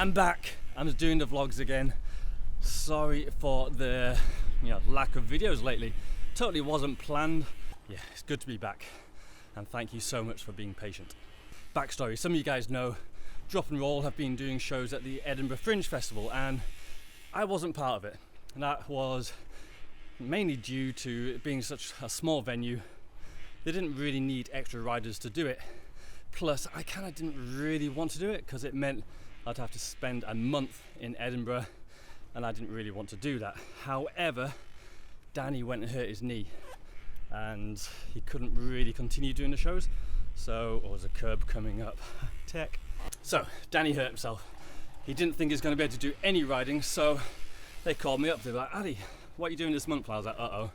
I'm back. I'm just doing the vlogs again. Sorry for the lack of videos lately. Totally wasn't planned. Yeah, it's good to be back. And thank you so much for being patient. Backstory, some of you guys know Drop and Roll have been doing shows at the Edinburgh Fringe Festival and I wasn't part of it. And that was mainly due to it being such a small venue. They didn't really need extra riders to do it. Plus, I kind of didn't really want to do it because it meant I'd have to spend a month in Edinburgh and I didn't really want to do that. However, Danny went and hurt his knee and he couldn't really continue doing the shows. So, or was a curb coming up? Tech. So, Danny hurt himself. He didn't think he was going to be able to do any riding, so they called me up. They were like, "Ali, what are you doing this month?" I was like, "Uh-oh,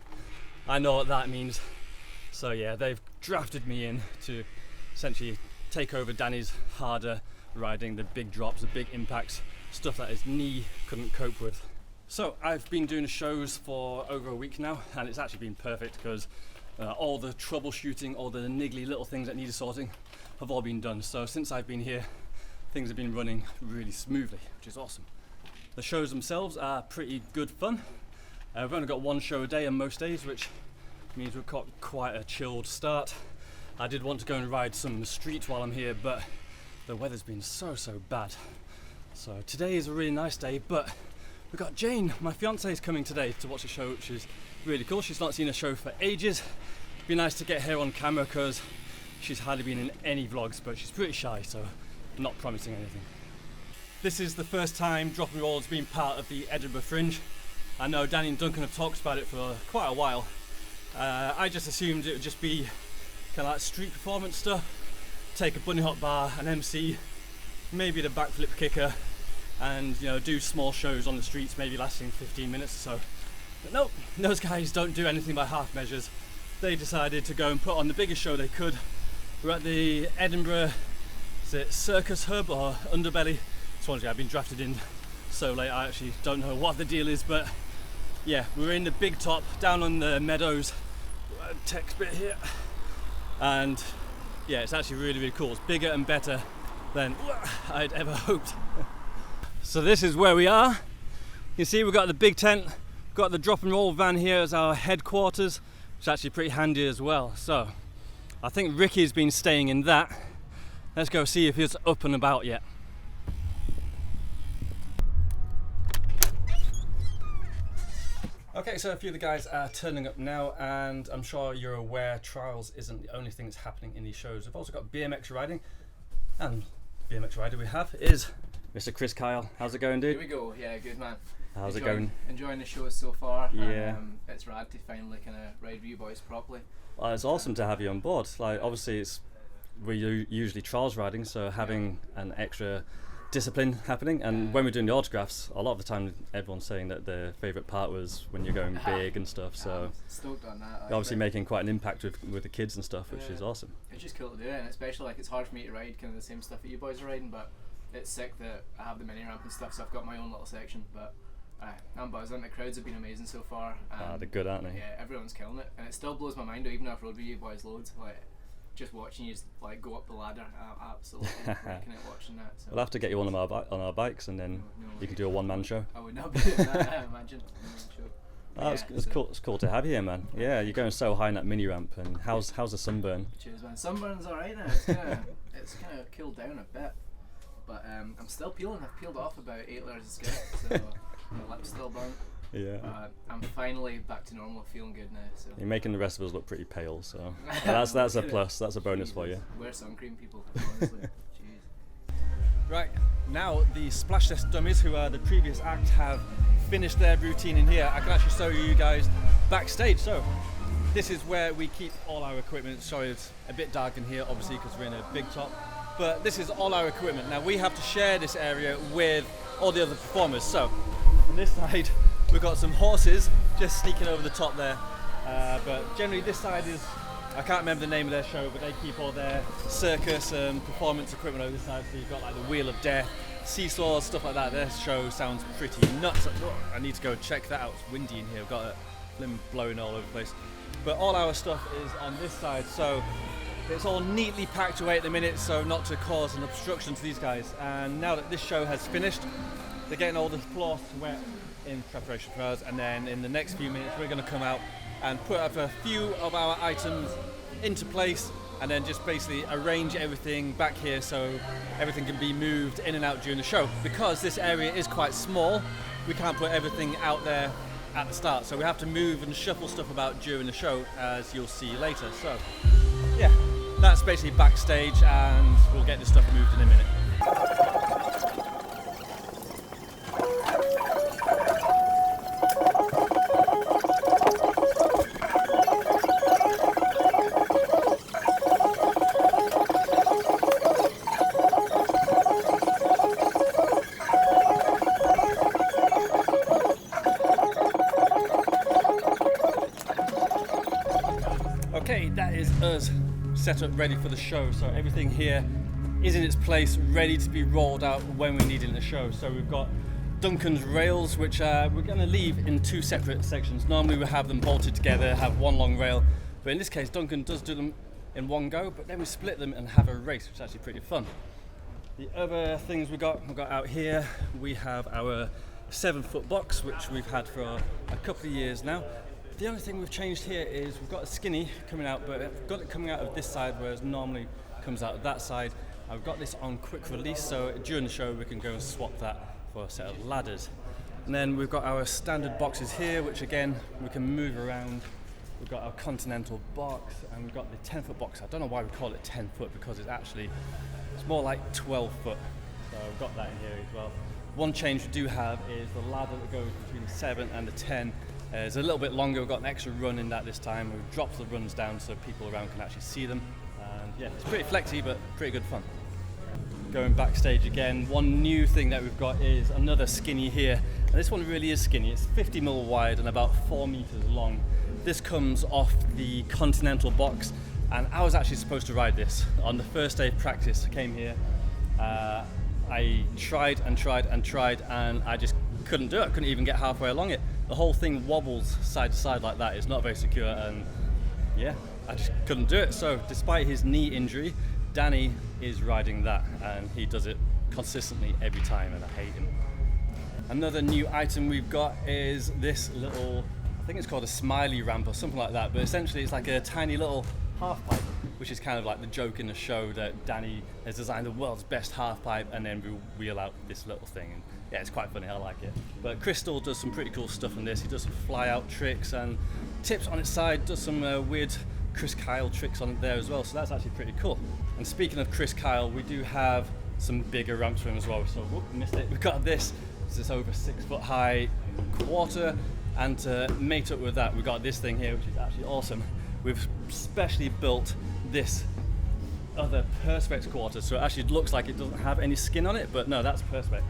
I know what that means." So yeah, they've drafted me in to essentially take over Danny's harder riding, the big drops, the big impacts, stuff that his knee couldn't cope with. So I've been doing the shows for over a week now, and it's actually been perfect because all the troubleshooting, all the niggly little things that needed sorting have all been done. So since I've been here, things have been running really smoothly, which is awesome. The shows themselves are pretty good fun. We've only got one show a day on most days, which means we've got quite a chilled start. I did want to go and ride some street while I'm here, but the weather's been so bad. So today is a really nice day, but we've got Jane, my fiance, is coming today to watch a show, which is really cool. She's not seen a show for ages. It'd be nice to get her on camera because she's hardly been in any vlogs, but she's pretty shy, so I'm not promising anything. This is the first time Drop and Roll has been part of the Edinburgh Fringe. I know Danny and Duncan have talked about it for quite a while. I just assumed it would just be kind of like street performance stuff. Take a bunny hop bar, an MC, maybe the backflip kicker, and do small shows on the streets, maybe lasting 15 minutes or so. But nope, those guys don't do anything by half measures. They decided to go and put on the biggest show they could. We're at the Edinburgh, is it Circus Hub or Underbelly? Swansea. I've been drafted in so late I actually don't know what the deal is, but yeah, we're in the big top down on the meadows. Text bit here, and yeah, it's actually really cool. It's bigger and better than I'd ever hoped. So this is where we are. You see, we've got the big tent, we've got the Drop and Roll van here as our headquarters, which is actually pretty handy as well. So I think Ricky's been staying in that. Let's go see if he's up and about yet. Okay, so a few of the guys are turning up now, and I'm sure you're aware trials isn't the only thing that's happening in these shows. We've also got BMX riding, and BMX rider we have is Mr. Chris Kyle. How's it going, dude? Here we go. Yeah, good man. How's it going? Enjoying the show so far. Yeah. And, it's rad to finally kind of ride with you boys properly. Well, it's awesome to have you on board. Like, obviously, we're usually trials riding, so having an extra discipline happening, and when we're doing the autographs, a lot of the time everyone's saying that their favourite part was when you're going big and stuff, so stoked on that. You're obviously making quite an impact with the kids and stuff, which is awesome. It's just cool to do it, and especially like it's hard for me to ride kind of the same stuff that you boys are riding, but it's sick that I have the mini ramp and stuff, so I've got my own little section, but I'm buzzing. The crowds have been amazing so far. They're good, aren't they? Yeah, everyone's killing it, and it still blows my mind, even after I've rode with you boys loads, like just watching you like go up the ladder, I'm absolutely breaking it watching that. So. We'll have to get you on our bikes, and then you can do a one-man show. I would not be doing that, I imagine. It's cool. It's cool to have you here, man. Yeah, you're going so high in that mini ramp. And how's the sunburn? Cheers, man. Sunburn's alright now. It's kind of cooled down a bit, but I'm still peeling. I've peeled off about 8 layers of skin, so my lip's still burnt. Yeah. I'm finally back to normal, feeling good now. So. You're making the rest of us look pretty pale, so that's a plus. That's a bonus for you. Wear sun cream, people. Honestly. Jeez. Right now, the splash test dummies, who are the previous act, have finished their routine in here. I can actually show you guys backstage. So this is where we keep all our equipment. Sorry, it's a bit dark in here, obviously, because we're in a big top. But this is all our equipment. Now we have to share this area with all the other performers. So on this side, we've got some horses just sneaking over the top there, but generally this side is, I can't remember the name of their show, but they keep all their circus and performance equipment over this side. So you've got like the Wheel of Death, seesaws, stuff like that. Their show sounds pretty nuts. I need to go check that out. It's windy in here. We've got a limb blowing all over the place. But all our stuff is on this side. So It's all neatly packed away at the minute, so not to cause an obstruction to these guys. And now that this show has finished, they're getting all the floor wet in preparation for us, and then in the next few minutes we're going to come out and put up a few of our items into place, and then just basically arrange everything back here so everything can be moved in and out during the show. Because this area is quite small, we can't put everything out there at the start, so we have to move and shuffle stuff about during the show, as you'll see later. So yeah, that's basically backstage, and we'll get this stuff moved in a minute. Okay, that is us set up ready for the show. So everything here is in its place, ready to be rolled out when we need it in the show. So we've got Duncan's rails, which we're going to leave in two separate sections. Normally we have them bolted together, have one long rail, but in this case Duncan does do them in one go, but then we split them and have a race, which is actually pretty fun. The other things we've got out here, we have our 7-foot box, which we've had for a couple of years now. The only thing we've changed here is we've got a skinny coming out, but we've got it coming out of this side, whereas normally comes out of that side. And we've got this on quick release, so during the show we can go and swap that for a set of ladders. And then we've got our standard boxes here, which again we can move around. We've got our Continental box, and we've got the 10-foot box. I don't know why we call it 10-foot, because it's more like 12 foot. So we've got that in here as well. One change we do have is the ladder that goes between the 7 and the 10. It's a little bit longer. We've got an extra run in that this time. We've dropped the runs down so people around can actually see them. And yeah, it's pretty flexy, but pretty good fun. Going backstage again, one new thing that we've got is another skinny here. And this one really is skinny. It's 50 mil wide and about 4 meters long. This comes off the Continental box, and I was actually supposed to ride this. On the first day of practice, I came here. I tried, and I just couldn't do it. I couldn't even get halfway along it. The whole thing wobbles side to side like that. It's not very secure, and yeah, I just couldn't do it. So despite his knee injury, Danny is riding that, and he does it consistently every time, and I hate him. Another new item we've got is this little, I think it's called a smiley ramp or something like that, but essentially it's like a tiny little half pipe, which is kind of like the joke in the show that Danny has designed the world's best half pipe, and then we wheel out this little thing. And yeah, it's quite funny, I like it. But Crystal does some pretty cool stuff on this. He does some fly out tricks and tips on its side, does some weird Chris Kyle tricks on it there as well, so that's actually pretty cool. And speaking of Chris Kyle, we do have some bigger ramps for him as well, so whoop, missed it. We've got this over 6 foot high quarter, and to mate up with that, we've got this thing here, which is actually awesome. We've specially built this other Perspex quarter, so it actually looks like it doesn't have any skin on it, but no, that's Perspex.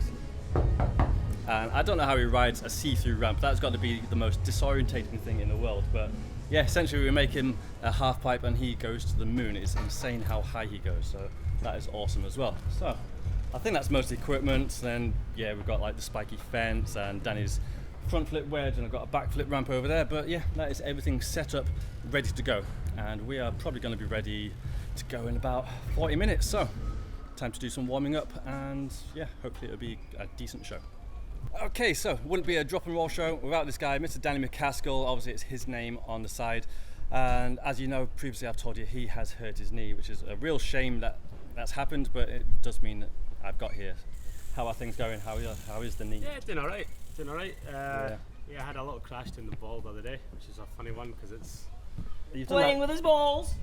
And I don't know how he rides a see-through ramp. That's got to be the most disorientating thing in the world, but yeah, essentially we make him a half pipe and he goes to the moon. It's insane how high he goes, so that is awesome as well. So I think that's most equipment. Then yeah, we've got like the spiky fence and Danny's front flip wedge, and I've got a back flip ramp over there, but yeah, that is everything set up, ready to go, and we are probably going to be ready to go in about 40 minutes, so time to do some warming up, and yeah, hopefully it'll be a decent show. Okay, so wouldn't be a drop and roll show without this guy, Mr. Danny MacAskill. Obviously it's his name on the side, and as you know, previously I've told you he has hurt his knee, which is a real shame that that's happened, but it does mean that I've got here. How are things going? How is the knee? Yeah, doing alright. Yeah, I had a little crash in the ball the other day, which is a funny one because it's playing with his balls.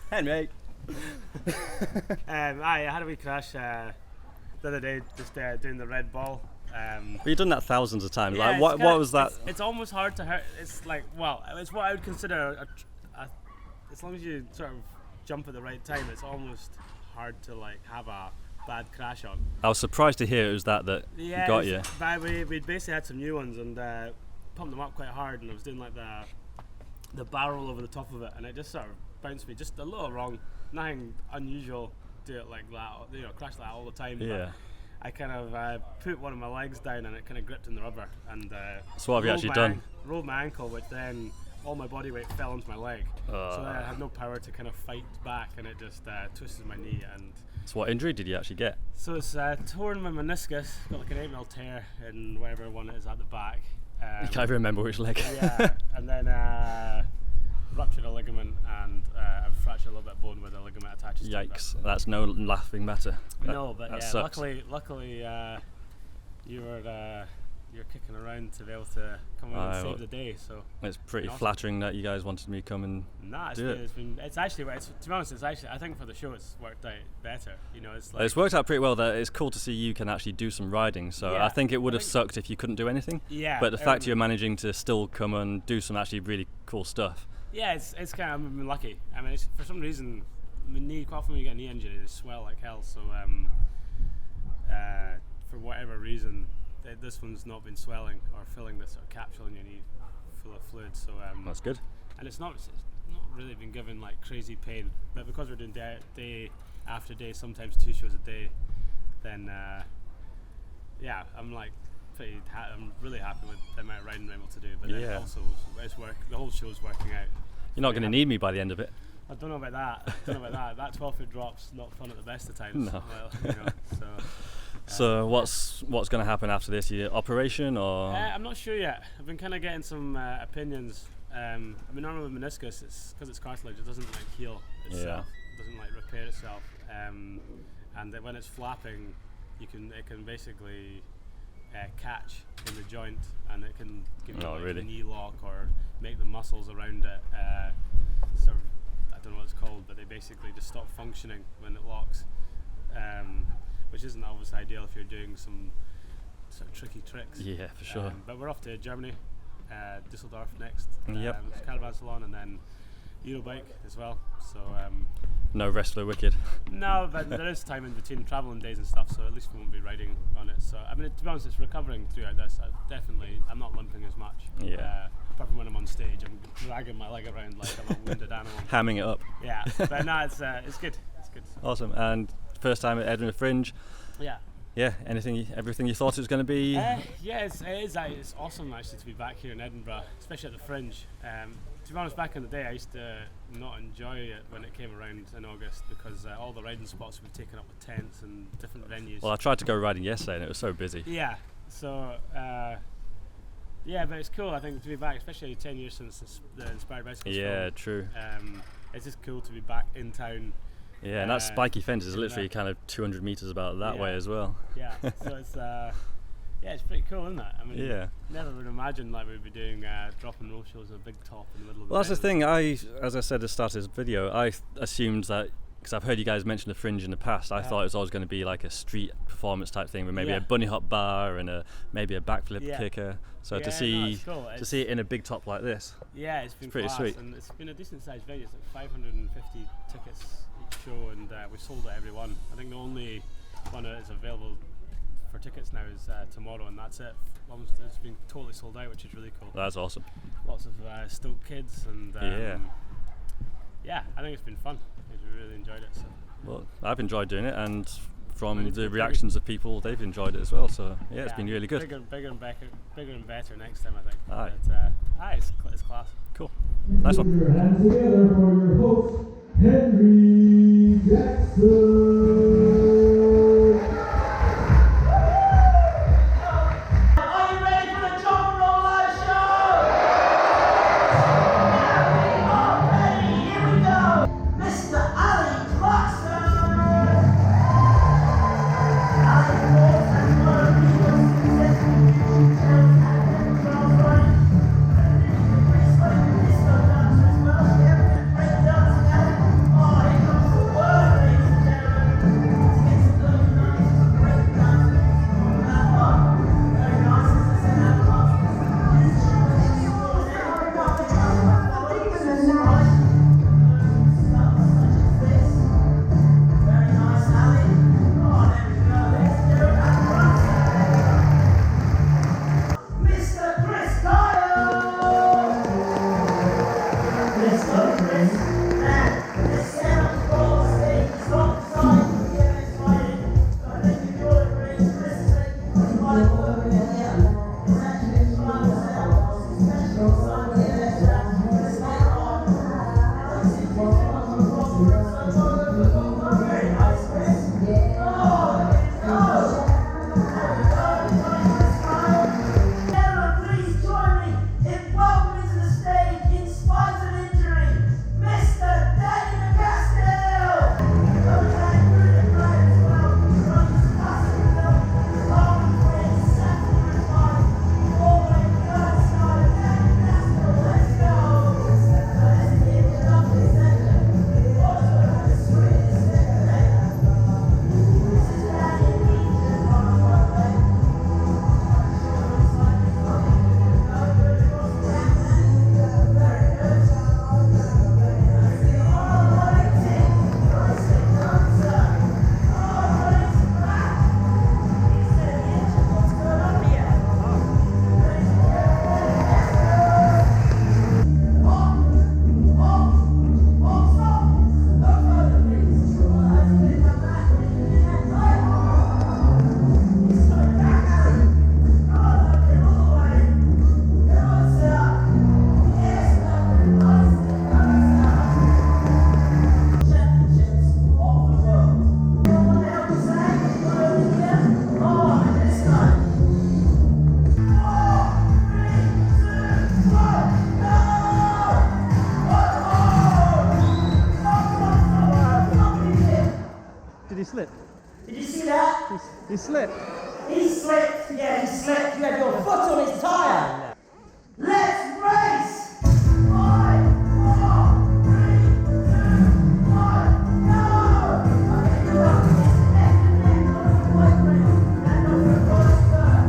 Henry. I had a wee crash the other day, just doing the red ball. But you've done that thousands of times. Yeah, like, what was that? It's almost hard to hurt. It's like, well, it's what I would consider as long as you sort of jump at the right time, it's almost hard to like have a bad crash on. I was surprised to hear it was that got you. But we'd basically had some new ones and pumped them up quite hard, and I was doing like the barrel over the top of it, and it just sort of bounced me just a little wrong. Nothing unusual, do it like that, crash like that all the time. Yeah. But I kind of put one of my legs down and it kind of gripped in the rubber, and so what have you actually done? Rolled my ankle, which then all my body weight fell onto my leg, so then I had no power to kind of fight back, and it just twisted my knee. And so what injury did you actually get? so it's torn my meniscus, got like an 8mm tear in whatever one it is at the back. You can't remember which leg. Yeah, and then ruptured a ligament, and I've fractured a little bit of bone where the ligament attaches to it. Yikes, that's no laughing matter. No, but yeah, sucks. luckily you're kicking around to be able to come in and save the day. So it's pretty awesome. flattering that you guys wanted me to come and do it. It's actually, to be honest, I think for the show it's worked out better. You know, it's like, It's worked out pretty well. That it's cool to see you can actually do some riding. So Yeah, I think it would have sucked if you couldn't do anything. Yeah, But the fact you're managing to still come and do some actually really cool stuff. yeah, it's kind of, I've been lucky. I mean, for some reason, my knee, quite often when you get a knee injury, they swell like hell. So for whatever reason, this one's not been swelling or filling this sort of capsule in your knee full of fluid. So That's good. and it's not really been given like crazy pain, but because we're doing day after day, sometimes 2 shows a day, then yeah, I'm like I'm really happy with the amount of riding I'm able to do. But then also the whole show's working out. You're not going to need me by the end of it. I don't know about that. That 12-foot drop's not fun at the best of times. No. Well, you know, so. So what's going to happen after this? Your operation or? I'm not sure yet. I've been kind of getting some opinions. I mean, normally with meniscus, it's because it's cartilage. It doesn't like heal itself. It doesn't like repair itself. And that when it's flapping, it can basically catch in the joint, and it can give you a knee lock or make the muscles around it sort of, I don't know what it's called, but they basically just stop functioning when it locks. Which isn't always ideal if you're doing some sort of tricky tricks. Yeah, for sure. Um, But we're off to Germany, Düsseldorf next. Yep. Caravan Salon, and then Eurobike as well. So No rest for the wicked. no, but there is time in between travelling days and stuff, so at least we won't be riding on it. So I mean, to be honest, it's recovering throughout this. I'm not limping as much. Yeah. Apart from when I'm on stage, I'm dragging my leg around like I'm a wounded animal. Hamming it up. Yeah, but no, it's good. It's good. Awesome. And first time at Edinburgh Fringe. Yeah. Yeah. Everything you thought it was going to be? Yeah, it's awesome actually to be back here in Edinburgh, especially at the Fringe. To be honest, back in the day I used to not enjoy it when it came around in August, because all the riding spots were taken up with tents and different venues. Well, I tried to go riding yesterday and it was so busy. Yeah, so yeah, but it's cool I think to be back, especially 10 years since the Inspired Bicycles Yeah, film. true. It's just cool to be back in town. Yeah, and that spiky fence is literally kind of 200 meters about that way as well. Yeah, so it's it's pretty cool, isn't it? I mean, Yeah. never would imagine like we'd be doing drop and roll shows on a big top in the middle of the Well, that's the venue. thing. As I said at the start of this video, I assumed that, because I've heard you guys mention the Fringe in the past, I thought it was always going to be like a street performance type thing with maybe a bunny hop bar and maybe a backflip kicker. So to see to see it in a big top like this, yeah, it's been pretty class, sweet. and it's been a decent sized venue. It's like 550 tickets each show, and we sold out every one. I think the only one that is available for tickets now is tomorrow, and that's it. It's been totally sold out, which is really cool. that's awesome. Lots of stoked kids, and yeah, I think it's been fun. We really enjoyed it. So. Well, I've enjoyed doing it, and from it's the been reactions of people, they've enjoyed it as well. So yeah, it's been really good. Bigger and better next time, I think. Aye. But, it's class. Cool. Nice one. Put your hands together for your host, Henry Jackson. Are you ready for the Jump and Roll Live Show? We are ready. Here we go. Mr. Ali Clarkson. Ali Clarkson is one of the most successful YouTube channels at Edinburgh Fringe. He's a disco dancer as well. She ever been break dancing at it? Oh, here comes the word, ladies and gentlemen. Let's get some early 90s break dancing on that one. Very nice, as I said, that very nice, Ali. Oh, there we go. Let's do it. Mr. Chris Kyle. Let's go, Chris. And the sound ball stage is on side. Yeah, it's fine. I think you got it, Chris. Chris is making quite work in here. It's actually fun sound. It's special sound. Yeah, He slipped. He slipped, yeah, he slipped. You had your foot on his tyre. Let's race! 5, 4, 3, 2, 1, go! Okay, you're up. Left and left, not for the white race. And not for the forest bird.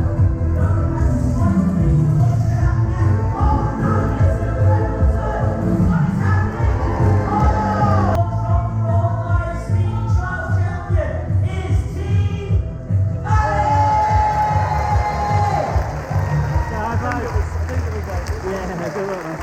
Not for the white race. What's happening? Oh, no, it's the red return. What is happening? Oh! From Irish Speed Trials champion is Team Ali! Yeah, good luck, man.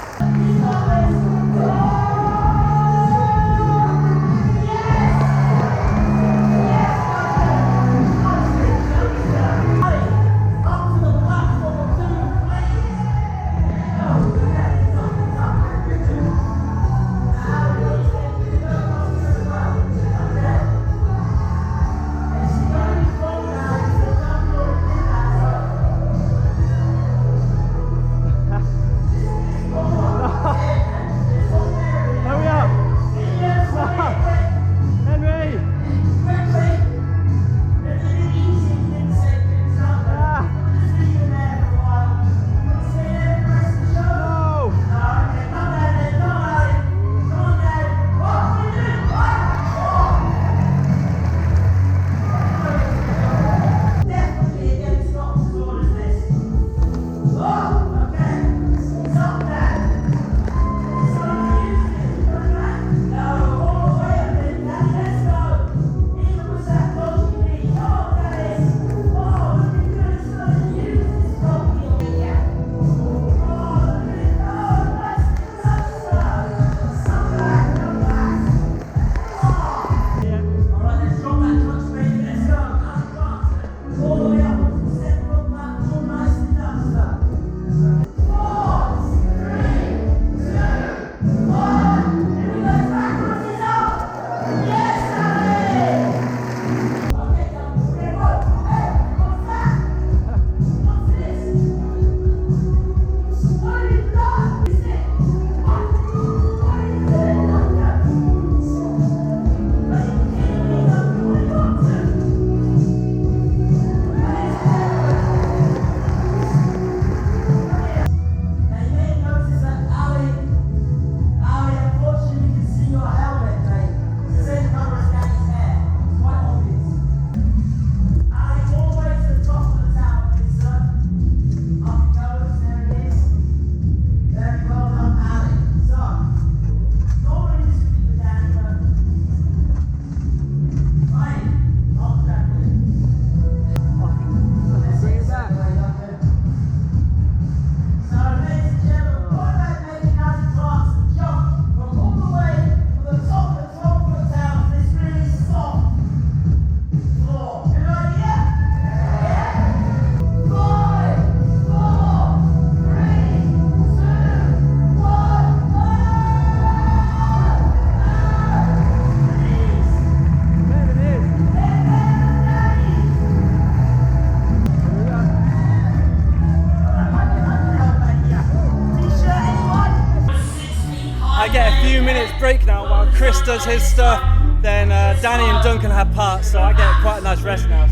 I get a few minutes break now while Chris does his stuff, then Danny and Duncan have parts, so I get quite a nice rest now.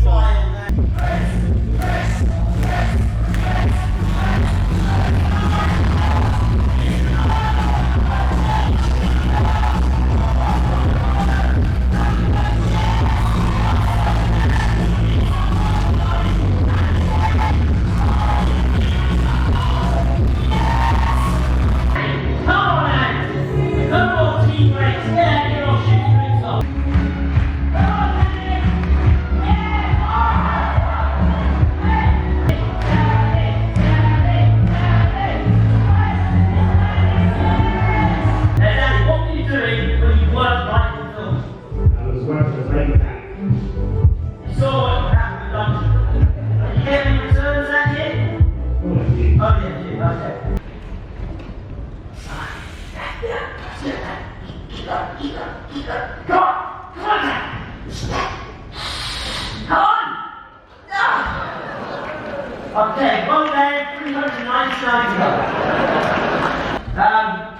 Okay, one day, 399.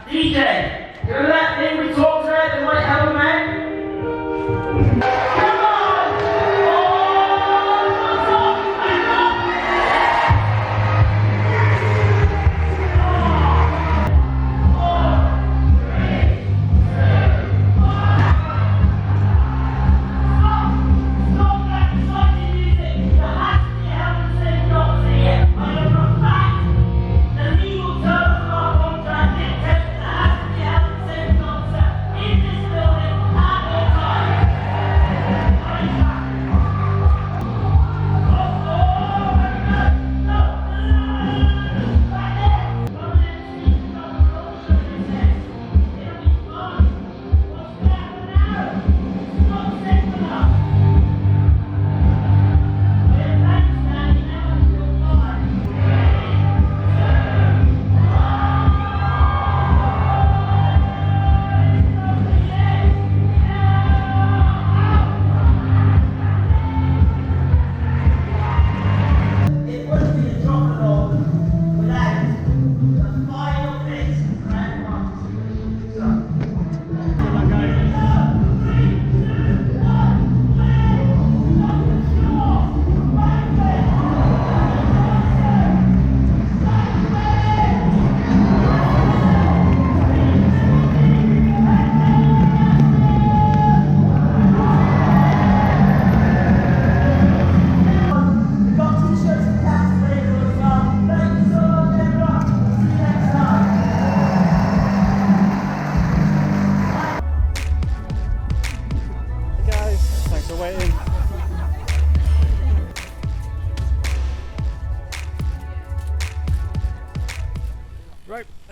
DJ, you know that thing we talked about, the white helmet man? Come on! Oh,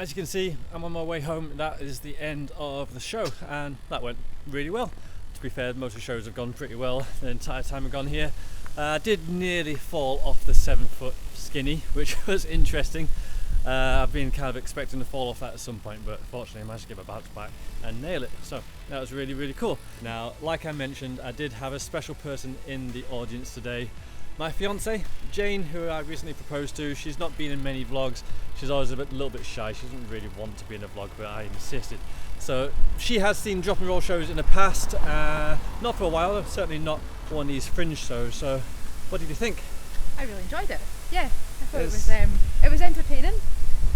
as you can see, I'm on my way home. That is the end of the show, and that went really well. To be fair, most of the shows have gone pretty well the entire time I've gone here. I did nearly fall off the 7-foot skinny, which was interesting. I've been kind of expecting to fall off that at some point, but fortunately I managed to get my bounce back and nail it. So that was really, really cool. Now, like I mentioned, I did have a special person in the audience today. My fiance, Jane, who I recently proposed to. She's not been in many vlogs. She's always a little bit shy. She doesn't really want to be in a vlog, but I insisted. So she has seen Drop and Roll shows in the past, not for a while, certainly not one of these Fringe shows. So what did you think? I really enjoyed it. Yeah, I thought it was entertaining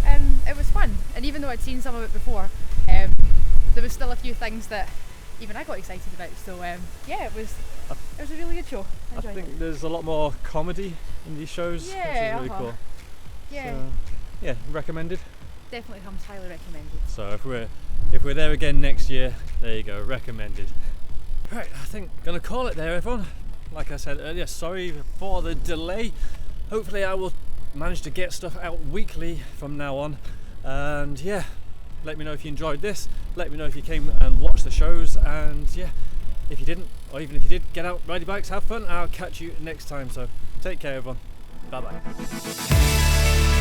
and it was fun. And even though I'd seen some of it before, there was still a few things that even I got excited about. So yeah, it was a really good show. I enjoyed it. There's a lot more comedy in these shows, which is really cool. Yeah. So, yeah, recommended. Definitely comes highly recommended. So if we're there again next year, there you go, recommended. Right, I think gonna call it there, everyone. Like I said earlier, sorry for the delay. Hopefully I will manage to get stuff out weekly from now on. And yeah, let me know if you enjoyed this. Let me know if you came and watched the shows. And yeah, if you didn't, or even if you did, get out, ride your bikes, have fun. I'll catch you next time. So take care, everyone. Bye bye.